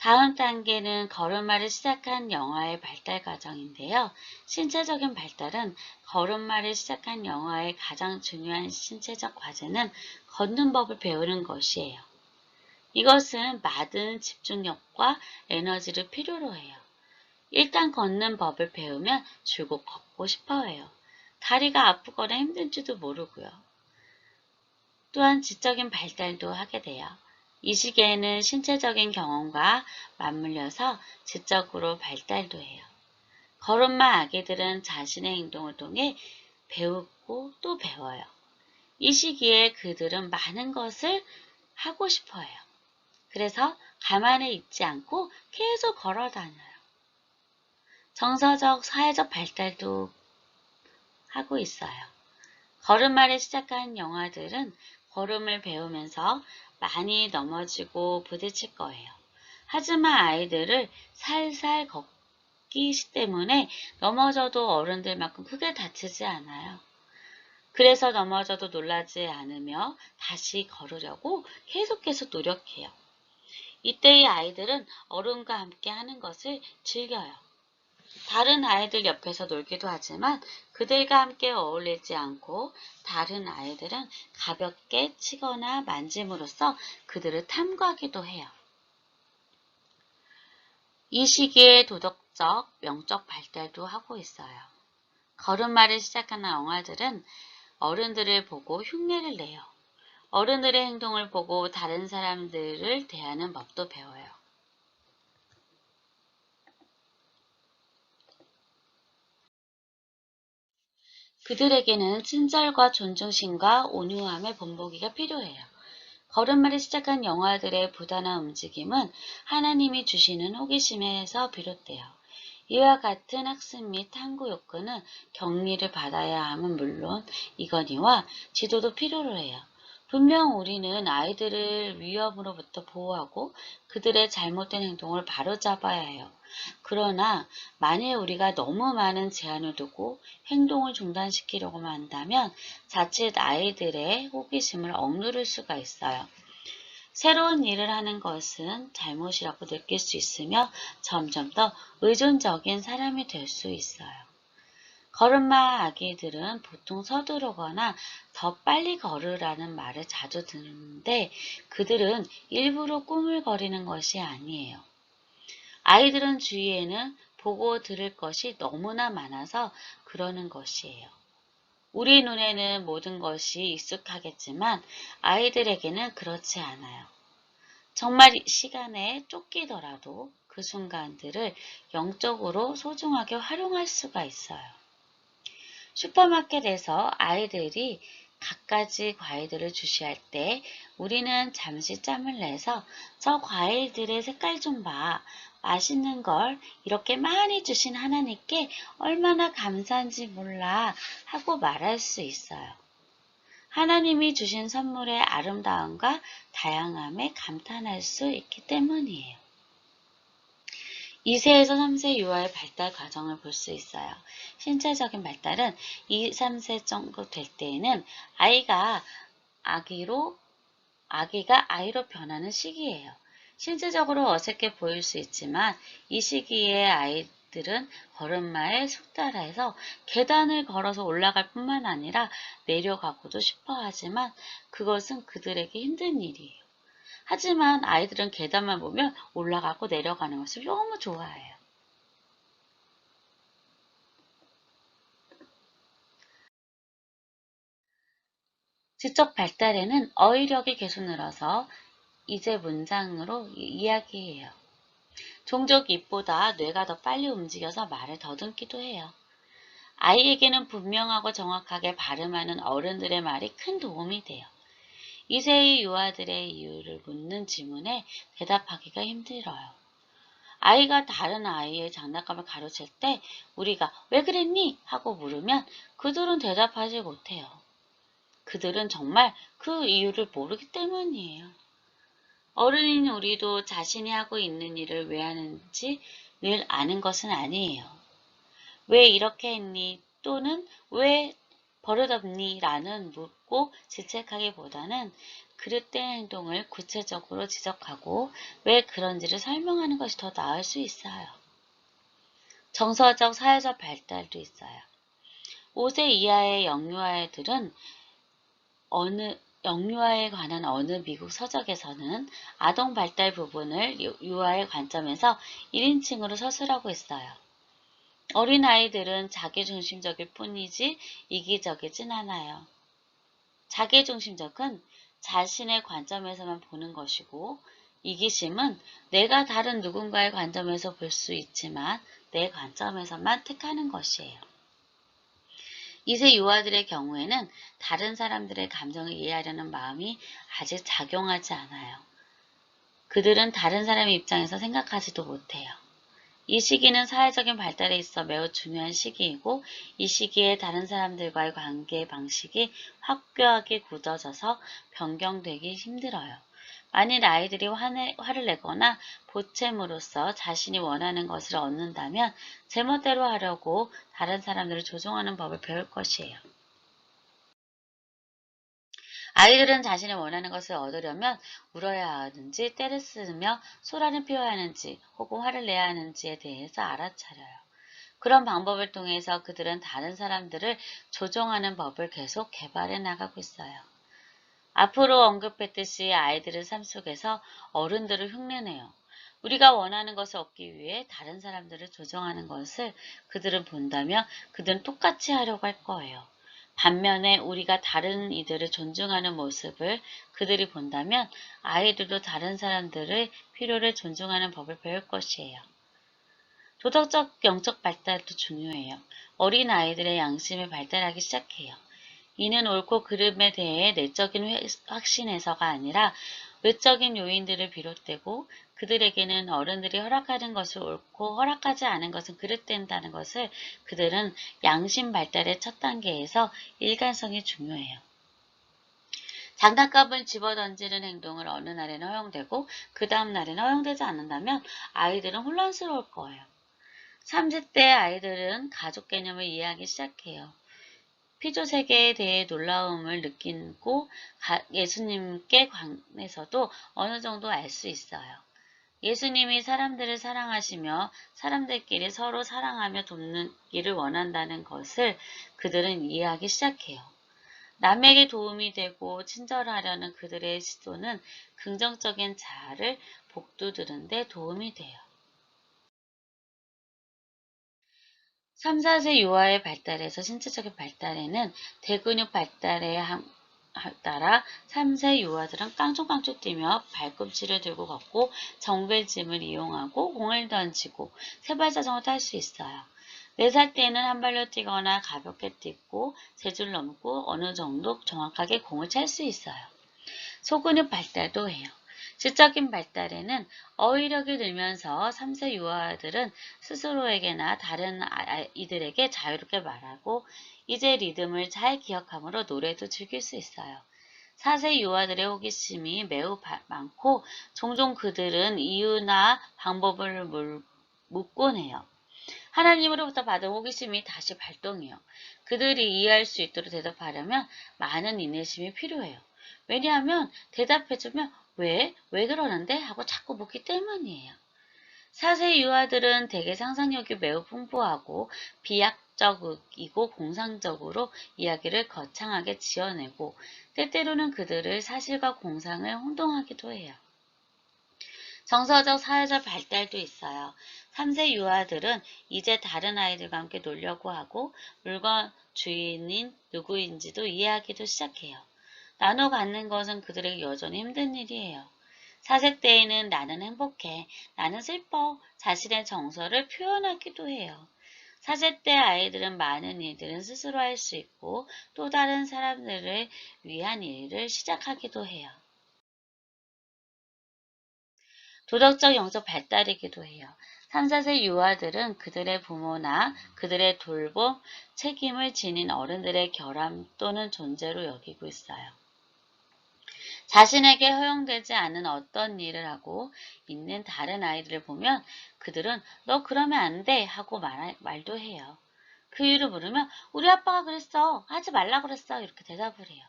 다음 단계는 걸음마를 시작한 영아의 발달 과정인데요. 신체적인 발달은 걸음마를 시작한 영아의 가장 중요한 신체적 과제는 걷는 법을 배우는 것이에요. 이것은 많은 집중력과 에너지를 필요로 해요. 일단 걷는 법을 배우면 줄곧 걷고 싶어 해요. 다리가 아프거나 힘든지도 모르고요. 또한 지적인 발달도 하게 돼요. 이 시기에는 신체적인 경험과 맞물려서 지적으로 발달도 해요. 걸음마 아기들은 자신의 행동을 통해 배우고 또 배워요. 이 시기에 그들은 많은 것을 하고 싶어 해요. 그래서 가만히 있지 않고 계속 걸어 다녀요. 정서적, 사회적 발달도 하고 있어요. 걸음마를 시작한 영아들은 걸음을 배우면서 많이 넘어지고 부딪힐 거예요. 하지만 아이들을 살살 걷기 때문에 넘어져도 어른들만큼 크게 다치지 않아요. 그래서 넘어져도 놀라지 않으며 다시 걸으려고 계속해서 노력해요. 이때의 아이들은 어른과 함께 하는 것을 즐겨요. 다른 아이들 옆에서 놀기도 하지만 그들과 함께 어울리지 않고 다른 아이들은 가볍게 치거나 만짐으로써 그들을 탐구하기도 해요. 이 시기에 도덕적, 명적 발달도 하고 있어요. 걸음마를 시작하는 영아들은 어른들을 보고 흉내를 내요. 어른들의 행동을 보고 다른 사람들을 대하는 법도 배워요. 그들에게는 친절과 존중심과 온유함의 본보기가 필요해요. 걸음마를 시작한 영아들의 부단한 움직임은 하나님이 주시는 호기심에서 비롯돼요. 이와 같은 학습 및 탐구 욕구는 격리를 받아야 함은 물론 이거니와 지도도 필요로 해요. 분명 우리는 아이들을 위험으로부터 보호하고 그들의 잘못된 행동을 바로잡아야 해요. 그러나 만일 우리가 너무 많은 제한을 두고 행동을 중단시키려고만 한다면 자칫 아이들의 호기심을 억누를 수가 있어요. 새로운 일을 하는 것은 잘못이라고 느낄 수 있으며 점점 더 의존적인 사람이 될 수 있어요. 걸음마 아기들은 보통 서두르거나 더 빨리 걸으라는 말을 자주 듣는데 그들은 일부러 꾸물거리는 것이 아니에요. 아이들은 주위에는 보고 들을 것이 너무나 많아서 그러는 것이에요. 우리 눈에는 모든 것이 익숙하겠지만 아이들에게는 그렇지 않아요. 정말 시간에 쫓기더라도 그 순간들을 영적으로 소중하게 활용할 수가 있어요. 슈퍼마켓에서 아이들이 갖가지 과일들을 주시할 때 우리는 잠시 짬을 내서 저 과일들의 색깔 좀 봐. 맛있는 걸 이렇게 많이 주신 하나님께 얼마나 감사한지 몰라 하고 말할 수 있어요. 하나님이 주신 선물의 아름다움과 다양함에 감탄할 수 있기 때문이에요. 2세에서 3세 유아의 발달 과정을 볼 수 있어요. 신체적인 발달은 2, 3세 정도 될 때에는 아기가 아이로 변하는 시기예요. 신체적으로 어색해 보일 수 있지만 이 시기에 아이들은 걸음마에 숙달해서 계단을 걸어서 올라갈 뿐만 아니라 내려가고도 싶어 하지만 그것은 그들에게 힘든 일이에요. 하지만 아이들은 계단만 보면 올라가고 내려가는 것을 너무 좋아해요. 지적 발달에는 어휘력이 계속 늘어서 이제 문장으로 이야기해요. 종종 입보다 뇌가 더 빨리 움직여서 말을 더듬기도 해요. 아이에게는 분명하고 정확하게 발음하는 어른들의 말이 큰 도움이 돼요. 2세의 유아들의 이유를 묻는 질문에 대답하기가 힘들어요. 아이가 다른 아이의 장난감을 가로챌 때 우리가 왜 그랬니? 하고 물으면 그들은 대답하지 못해요. 그들은 정말 그 이유를 모르기 때문이에요. 어른인 우리도 자신이 하고 있는 일을 왜 하는지 늘 아는 것은 아니에요. 왜 이렇게 했니? 또는 왜 버릇없니? 라는 묻고 질책하기보다는 그릇된 행동을 구체적으로 지적하고 왜 그런지를 설명하는 것이 더 나을 수 있어요. 정서적, 사회적 발달도 있어요. 5세 이하의 영유아들은 영유아에 관한 어느 미국 서적에서는 아동 발달 부분을 유아의 관점에서 1인칭으로 서술하고 있어요. 어린아이들은 자기중심적일 뿐이지 이기적이진 않아요. 자기중심적은 자신의 관점에서만 보는 것이고, 이기심은 내가 다른 누군가의 관점에서 볼 수 있지만 내 관점에서만 택하는 것이에요. 2세 유아들의 경우에는 다른 사람들의 감정을 이해하려는 마음이 아직 작용하지 않아요. 그들은 다른 사람의 입장에서 생각하지도 못해요. 이 시기는 사회적인 발달에 있어 매우 중요한 시기이고, 이 시기에 다른 사람들과의 관계 방식이 확고하게 굳어져서 변경되기 힘들어요. 만일 아이들이 화를 내거나 보채므로써 자신이 원하는 것을 얻는다면 제멋대로 하려고 다른 사람들을 조종하는 법을 배울 것이에요. 아이들은 자신이 원하는 것을 얻으려면 울어야 하는지, 떼를 쓰며 소란을 피워야 하는지, 혹은 화를 내야 하는지에 대해서 알아차려요. 그런 방법을 통해서 그들은 다른 사람들을 조종하는 법을 계속 개발해 나가고 있어요. 앞으로 언급했듯이 아이들은 삶 속에서 어른들을 흉내내요. 우리가 원하는 것을 얻기 위해 다른 사람들을 조종하는 것을 그들은 본다면 그들은 똑같이 하려고 할 거예요. 반면에 우리가 다른 이들을 존중하는 모습을 그들이 본다면 아이들도 다른 사람들의 필요를 존중하는 법을 배울 것이에요. 도덕적, 영적 발달도 중요해요. 어린 아이들의 양심이 발달하기 시작해요. 이는 옳고 그름에 대해 내적인 확신에서가 아니라 외적인 요인들을 비롯되고, 그들에게는 어른들이 허락하는 것을 옳고 허락하지 않은 것은 그릇된다는 것을 그들은 양심 발달의 첫 단계에서 일관성이 중요해요. 장난감을 집어던지는 행동을 어느 날에는 허용되고 그 다음 날에는 허용되지 않는다면 아이들은 혼란스러울 거예요. 30대 아이들은 가족 개념을 이해하기 시작해요. 피조 세계에 대해 놀라움을 느끼고 예수님께 관해서도 어느 정도 알 수 있어요. 예수님이 사람들을 사랑하시며 사람들끼리 서로 사랑하며 돕기를 원한다는 것을 그들은 이해하기 시작해요. 남에게 도움이 되고 친절하려는 그들의 시도는 긍정적인 자아를 복두드는 데 도움이 돼요. 3, 4세 유아의 발달에서 신체적인 발달에는 대근육 발달에 따라 3세 유아들은 깡총깡총 뛰며 발꿈치를 들고 걷고 정글짐을 이용하고 공을 던지고 세발자전거 탈 수 있어요. 4살 때에는 한 발로 뛰거나 가볍게 뛰고 3줄 넘고 어느 정도 정확하게 공을 찰 수 있어요. 소근육 발달도 해요. 지적인 발달에는 어휘력이 늘면서 3세 유아들은 스스로에게나 다른 아이들에게 자유롭게 말하고 이제 리듬을 잘 기억하므로 노래도 즐길 수 있어요. 4세 유아들의 호기심이 매우 많고 종종 그들은 이유나 방법을 묻곤 해요. 하나님으로부터 받은 호기심이 다시 발동해요. 그들이 이해할 수 있도록 대답하려면 많은 인내심이 필요해요. 왜냐하면 대답해주면 왜 그러는데? 하고 자꾸 묻기 때문이에요. 4세 유아들은 대개 상상력이 매우 풍부하고 비약적이고 공상적으로 이야기를 거창하게 지어내고 때때로는 그들을 사실과 공상을 혼동하기도 해요. 정서적, 사회적 발달도 있어요. 3세 유아들은 이제 다른 아이들과 함께 놀려고 하고 물건 주인인 누구인지도 이해하기도 시작해요. 나눠 갖는 것은 그들에게 여전히 힘든 일이에요. 4세 때에는 나는 행복해, 나는 슬퍼, 자신의 정서를 표현하기도 해요. 4세 때 아이들은 많은 일들은 스스로 할 수 있고 또 다른 사람들을 위한 일을 시작하기도 해요. 도덕적 영적 발달이기도 해요. 3, 4세 유아들은 그들의 부모나 그들의 돌봄, 책임을 지닌 어른들의 결함 또는 존재로 여기고 있어요. 자신에게 허용되지 않은 어떤 일을 하고 있는 다른 아이들을 보면 그들은 너 그러면 안 돼 하고 말도 해요. 그 이유를 물으면 우리 아빠가 그랬어. 하지 말라 그랬어. 이렇게 대답을 해요.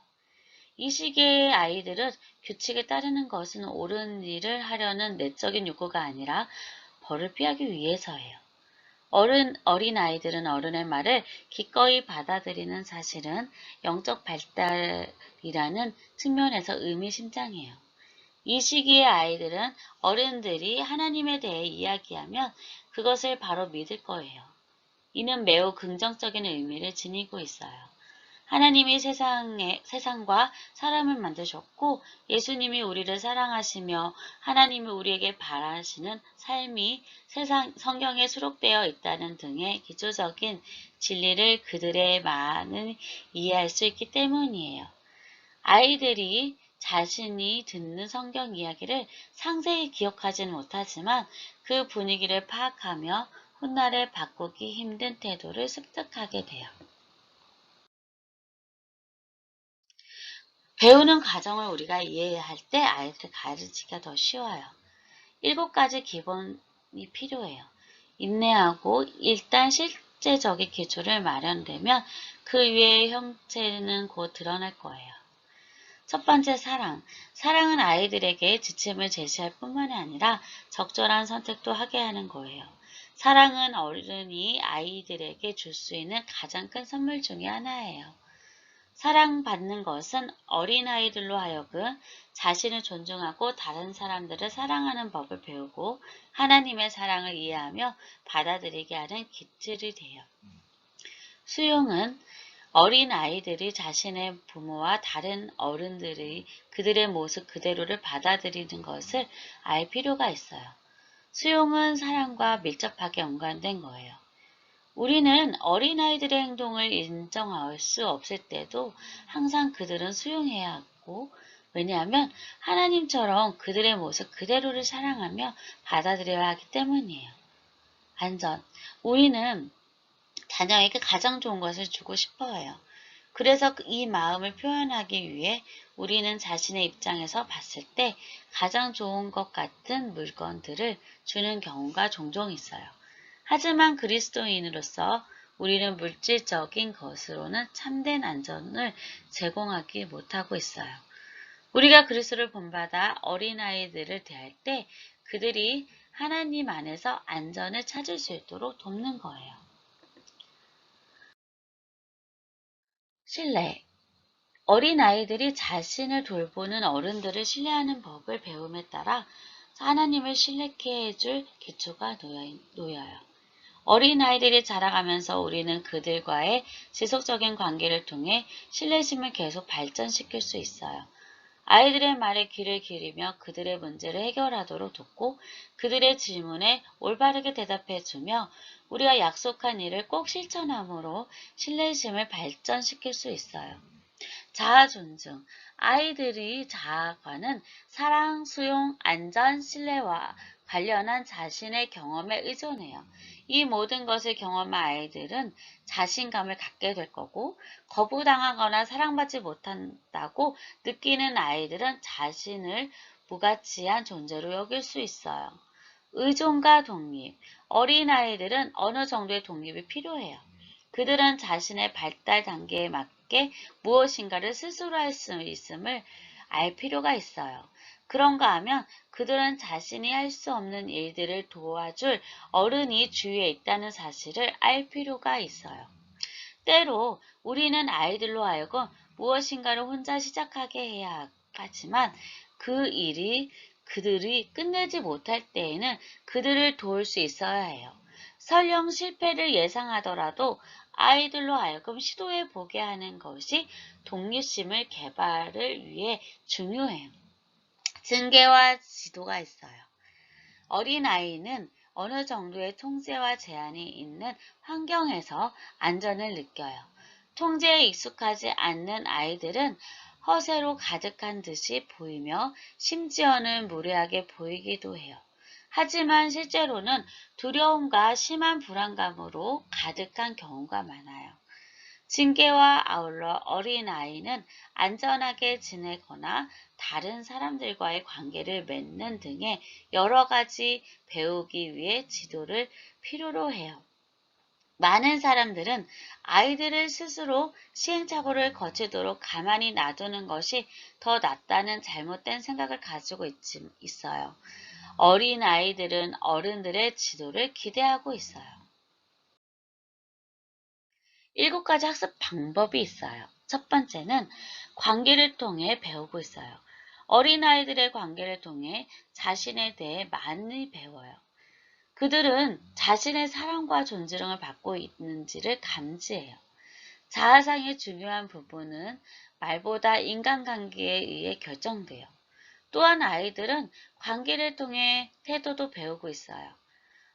이 시기의 아이들은 규칙에 따르는 것은 옳은 일을 하려는 내적인 욕구가 아니라 벌을 피하기 위해서예요. 어린 아이들은 어른의 말을 기꺼이 받아들이는 사실은 영적 발달이라는 측면에서 의미심장해요. 이 시기의 아이들은 어른들이 하나님에 대해 이야기하면 그것을 바로 믿을 거예요. 이는 매우 긍정적인 의미를 지니고 있어요. 하나님이 세상과 사람을 만드셨고 예수님이 우리를 사랑하시며 하나님이 우리에게 바라시는 삶이 성경에 수록되어 있다는 등의 기초적인 진리를 그들의 마음은 이해할 수 있기 때문이에요. 아이들이 자신이 듣는 성경 이야기를 상세히 기억하지는 못하지만 그 분위기를 파악하며 훗날에 바꾸기 힘든 태도를 습득하게 돼요. 배우는 과정을 우리가 이해할 때 아이들을 가르치기가 더 쉬워요. 7가지 기본이 필요해요. 인내하고 일단 실제적인 기초를 마련되면 그 위의 형체는 곧 드러날 거예요. 첫 번째, 사랑. 사랑은 아이들에게 지침을 제시할 뿐만이 아니라 적절한 선택도 하게 하는 거예요. 사랑은 어른이 아이들에게 줄 수 있는 가장 큰 선물 중에 하나예요. 사랑받는 것은 어린아이들로 하여금 자신을 존중하고 다른 사람들을 사랑하는 법을 배우고 하나님의 사랑을 이해하며 받아들이게 하는 기틀이 돼요. 수용은 어린아이들이 자신의 부모와 다른 어른들이 그들의 모습 그대로를 받아들이는 것을 알 필요가 있어요. 수용은 사랑과 밀접하게 연관된 거예요. 우리는 어린아이들의 행동을 인정할 수 없을 때도 항상 그들은 수용해야 하고, 왜냐하면 하나님처럼 그들의 모습 그대로를 사랑하며 받아들여야 하기 때문이에요. 안전. 우리는 자녀에게 가장 좋은 것을 주고 싶어 해요. 그래서 이 마음을 표현하기 위해 우리는 자신의 입장에서 봤을 때 가장 좋은 것 같은 물건들을 주는 경우가 종종 있어요. 하지만 그리스도인으로서 우리는 물질적인 것으로는 참된 안전을 제공하지 못하고 있어요. 우리가 그리스도를 본받아 어린아이들을 대할 때 그들이 하나님 안에서 안전을 찾을 수 있도록 돕는 거예요. 신뢰. 어린아이들이 자신을 돌보는 어른들을 신뢰하는 법을 배움에 따라 하나님을 신뢰케 해줄 기초가 놓여요. 어린아이들이 자라가면서 우리는 그들과의 지속적인 관계를 통해 신뢰심을 계속 발전시킬 수 있어요. 아이들의 말에 귀를 기울이며 그들의 문제를 해결하도록 돕고 그들의 질문에 올바르게 대답해주며 우리가 약속한 일을 꼭 실천함으로 신뢰심을 발전시킬 수 있어요. 자아 존중. 아이들이 자아과는 사랑, 수용, 안전, 신뢰와 관련한 자신의 경험에 의존해요. 이 모든 것을 경험한 아이들은 자신감을 갖게 될 거고, 거부당하거나 사랑받지 못한다고 느끼는 아이들은 자신을 무가치한 존재로 여길 수 있어요. 의존과 독립. 어린아이들은 어느 정도의 독립이 필요해요. 그들은 자신의 발달 단계에 맞게 무엇인가를 스스로 할 수 있음을 알 필요가 있어요. 그런가 하면 그들은 자신이 할 수 없는 일들을 도와줄 어른이 주위에 있다는 사실을 알 필요가 있어요. 때로 우리는 아이들로 하여금 무엇인가를 혼자 시작하게 해야 하지만 그 일이 그들이 끝내지 못할 때에는 그들을 도울 수 있어야 해요. 설령 실패를 예상하더라도 아이들로 하여금 시도해 보게 하는 것이 독립심을 개발을 위해 중요해요. 증개와 지도가 있어요. 어린아이는 어느 정도의 통제와 제한이 있는 환경에서 안전을 느껴요. 통제에 익숙하지 않는 아이들은 허세로 가득한 듯이 보이며 심지어는 무례하게 보이기도 해요. 하지만 실제로는 두려움과 심한 불안감으로 가득한 경우가 많아요. 징계와 아울러 어린아이는 안전하게 지내거나 다른 사람들과의 관계를 맺는 등의 여러 가지 배우기 위해 지도를 필요로 해요. 많은 사람들은 아이들을 스스로 시행착오를 거치도록 가만히 놔두는 것이 더 낫다는 잘못된 생각을 가지고 있어요. 어린 아이들은 어른들의 지도를 기대하고 있어요. 7가지 학습 방법이 있어요. 첫 번째는 관계를 통해 배우고 있어요. 어린아이들의 관계를 통해 자신에 대해 많이 배워요. 그들은 자신의 사랑과 존중을 받고 있는지를 감지해요. 자아상의 중요한 부분은 말보다 인간관계에 의해 결정돼요. 또한 아이들은 관계를 통해 태도도 배우고 있어요.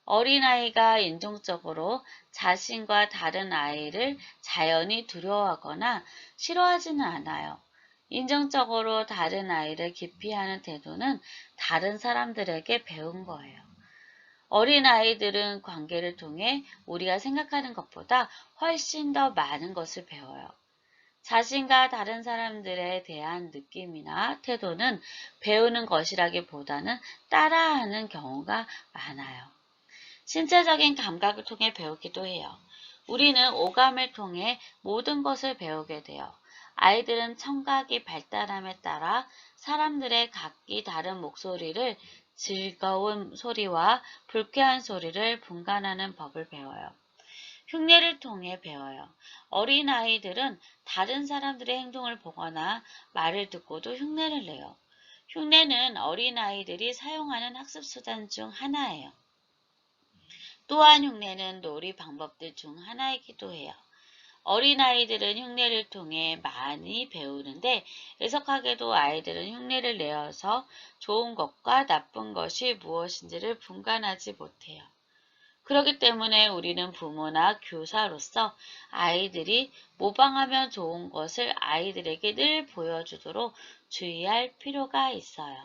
어린아이가 인종적으로 자신과 다른 아이를 자연히 두려워하거나 싫어하지는 않아요. 인종적으로 다른 아이를 기피하는 태도는 다른 사람들에게 배운 거예요. 어린아이들은 관계를 통해 우리가 생각하는 것보다 훨씬 더 많은 것을 배워요. 자신과 다른 사람들에 대한 느낌이나 태도는 배우는 것이라기보다는 따라하는 경우가 많아요. 신체적인 감각을 통해 배우기도 해요. 우리는 오감을 통해 모든 것을 배우게 돼요. 아이들은 청각이 발달함에 따라 사람들의 각기 다른 목소리를 즐거운 소리와 불쾌한 소리를 분간하는 법을 배워요. 흉내를 통해 배워요. 어린아이들은 다른 사람들의 행동을 보거나 말을 듣고도 흉내를 내요. 흉내는 어린아이들이 사용하는 학습 수단 중 하나예요. 또한 흉내는 놀이 방법들 중 하나이기도 해요. 어린아이들은 흉내를 통해 많이 배우는데 애석하게도 아이들은 흉내를 내어서 좋은 것과 나쁜 것이 무엇인지를 분간하지 못해요. 그렇기 때문에 우리는 부모나 교사로서 아이들이 모방하면 좋은 것을 아이들에게 늘 보여주도록 주의할 필요가 있어요.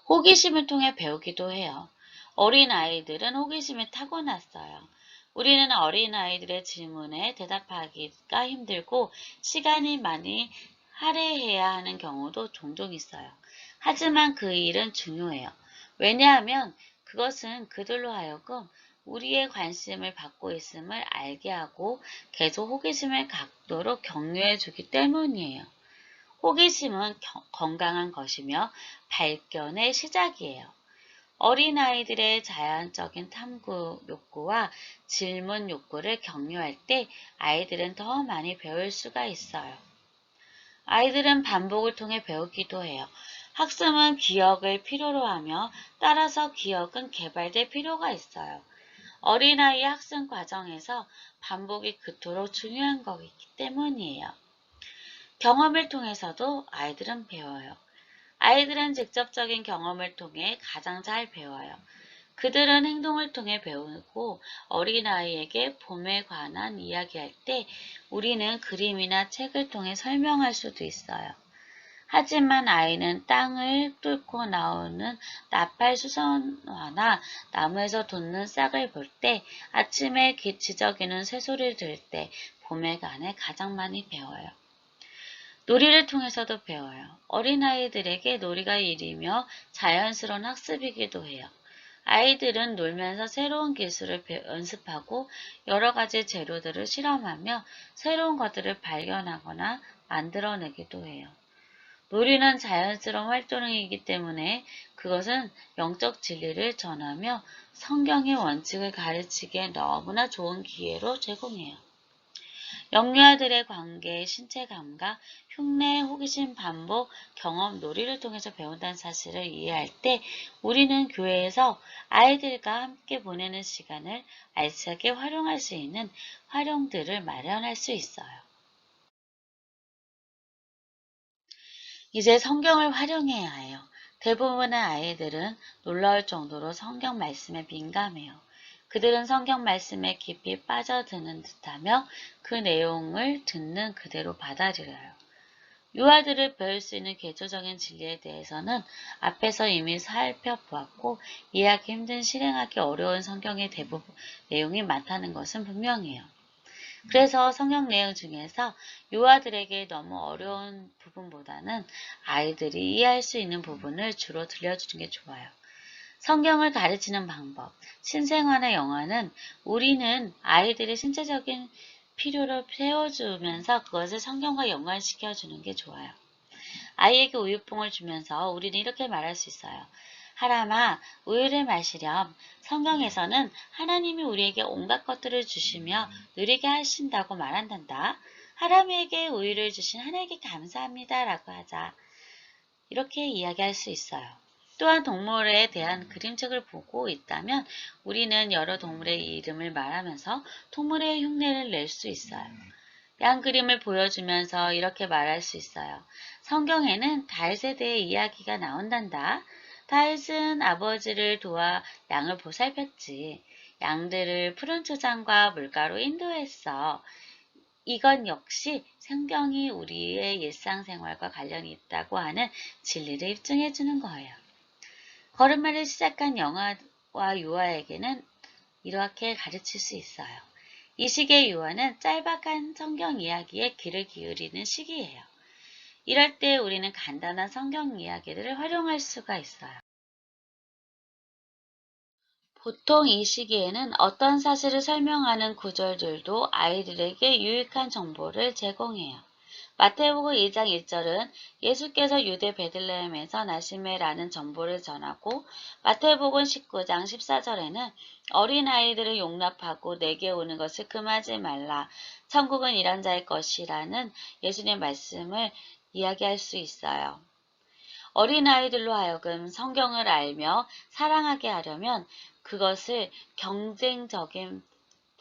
호기심을 통해 배우기도 해요. 어린아이들은 호기심이 타고났어요. 우리는 어린아이들의 질문에 대답하기가 힘들고 시간이 많이 할애해야 하는 경우도 종종 있어요. 하지만 그 일은 중요해요. 왜냐하면 그것은 그들로 하여금 우리의 관심을 받고 있음을 알게 하고 계속 호기심을 갖도록 격려해 주기 때문이에요. 호기심은 건강한 것이며 발견의 시작이에요. 어린아이들의 자연적인 탐구 욕구와 질문 욕구를 격려할 때 아이들은 더 많이 배울 수가 있어요. 아이들은 반복을 통해 배우기도 해요. 학습은 기억을 필요로 하며 따라서 기억은 개발될 필요가 있어요. 어린아이의 학습 과정에서 반복이 그토록 중요한 거기 때문이에요. 경험을 통해서도 아이들은 배워요. 아이들은 직접적인 경험을 통해 가장 잘 배워요. 그들은 행동을 통해 배우고 어린아이에게 봄에 관한 이야기할 때 우리는 그림이나 책을 통해 설명할 수도 있어요. 하지만 아이는 땅을 뚫고 나오는 나팔 수선화나 나무에서 돋는 싹을 볼 때, 아침에 지저귀는 새소리를 들을 때 봄에 관해 가장 많이 배워요. 놀이를 통해서도 배워요. 어린아이들에게 놀이가 일이며 자연스러운 학습이기도 해요. 아이들은 놀면서 새로운 기술을 연습하고 여러 가지 재료들을 실험하며 새로운 것들을 발견하거나 만들어내기도 해요. 놀이는 자연스러운 활동이기 때문에 그것은 영적 진리를 전하며 성경의 원칙을 가르치기에 너무나 좋은 기회로 제공해요. 영유아들의 관계, 신체 감각, 흉내, 호기심, 반복, 경험, 놀이를 통해서 배운다는 사실을 이해할 때 우리는 교회에서 아이들과 함께 보내는 시간을 알차게 활용할 수 있는 활용들을 마련할 수 있어요. 이제 성경을 활용해야 해요. 대부분의 아이들은 놀라울 정도로 성경 말씀에 민감해요. 그들은 성경 말씀에 깊이 빠져드는 듯하며 그 내용을 듣는 그대로 받아들여요. 유아들을 배울 수 있는 기초적인 진리에 대해서는 앞에서 이미 살펴보았고 이해하기 힘든 실행하기 어려운 성경의 대부분 내용이 많다는 것은 분명해요. 그래서 성경 내용 중에서 유아들에게 너무 어려운 부분보다는 아이들이 이해할 수 있는 부분을 주로 들려주는 게 좋아요. 성경을 가르치는 방법. 신생아나 영아는 우리는 아이들의 신체적인 필요를 채워주면서 그것을 성경과 연관시켜주는 게 좋아요. 아이에게 우유통을 주면서 우리는 이렇게 말할 수 있어요. 하람아, 우유를 마시렴. 성경에서는 하나님이 우리에게 온갖 것들을 주시며 누리게 하신다고 말한단다. 하람에게 우유를 주신 하나님께 감사합니다. 라고 하자. 이렇게 이야기할 수 있어요. 또한 동물에 대한 그림책을 보고 있다면 우리는 여러 동물의 이름을 말하면서 동물의 흉내를 낼 수 있어요. 양 그림을 보여주면서 이렇게 말할 수 있어요. 성경에는 다윗에 대해 이야기가 나온단다. 다윗은 아버지를 도와 양을 보살폈지. 양들을 푸른 초장과 물가로 인도했어. 이건 역시 성경이 우리의 일상생활과 관련이 있다고 하는 진리를 입증해 주는 거예요. 걸음마를 시작한 영아와 유아에게는 이렇게 가르칠 수 있어요. 이 시기의 유아는 짤막한 성경 이야기에 귀를 기울이는 시기예요. 이럴 때 우리는 간단한 성경 이야기들을 활용할 수가 있어요. 보통 이 시기에는 어떤 사실을 설명하는 구절들도 아이들에게 유익한 정보를 제공해요. 마태복음 2장 1절은 예수께서 유대 베들레헴에서 나심매라는 정보를 전하고 마태복음 19장 14절에는 어린아이들을 용납하고 내게 오는 것을 금하지 말라. 천국은 이런 자의 것이라는 예수님의 말씀을 이야기할 수 있어요. 어린아이들로 하여금 성경을 알며 사랑하게 하려면 그것을 경쟁적인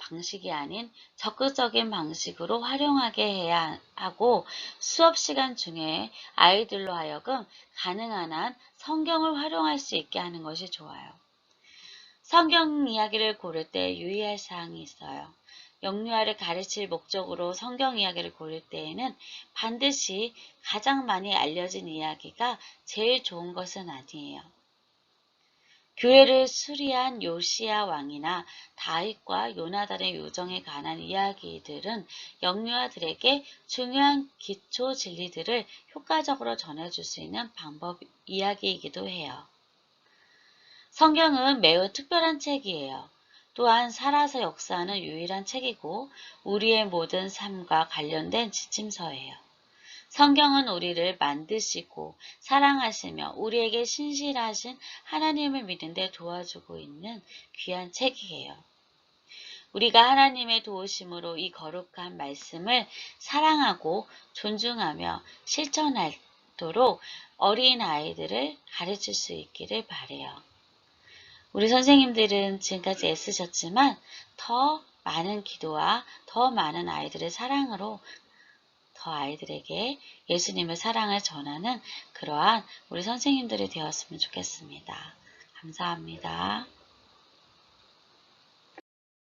방식이 아닌 적극적인 방식으로 활용하게 해야 하고 수업 시간 중에 아이들로 하여금 가능한 한 성경을 활용할 수 있게 하는 것이 좋아요. 성경 이야기를 고를 때 유의할 사항이 있어요. 영유아를 가르칠 목적으로 성경 이야기를 고를 때에는 반드시 가장 많이 알려진 이야기가 제일 좋은 것은 아니에요. 교회를 수리한 요시야 왕이나 다윗과 요나단의 요정에 관한 이야기들은 영유아들에게 중요한 기초 진리들을 효과적으로 전해줄 수 있는 방법 이야기이기도 해요. 성경은 매우 특별한 책이에요. 또한 살아서 역사하는 유일한 책이고 우리의 모든 삶과 관련된 지침서예요. 성경은 우리를 만드시고 사랑하시며 우리에게 신실하신 하나님을 믿는 데 도와주고 있는 귀한 책이에요. 우리가 하나님의 도우심으로 이 거룩한 말씀을 사랑하고 존중하며 실천하도록 어린 아이들을 가르칠 수 있기를 바라요. 우리 선생님들은 지금까지 애쓰셨지만 더 많은 기도와 더 많은 아이들의 사랑으로 더 아이들에게 예수님의 사랑을 전하는 그러한 우리 선생님들이 되었으면 좋겠습니다. 감사합니다.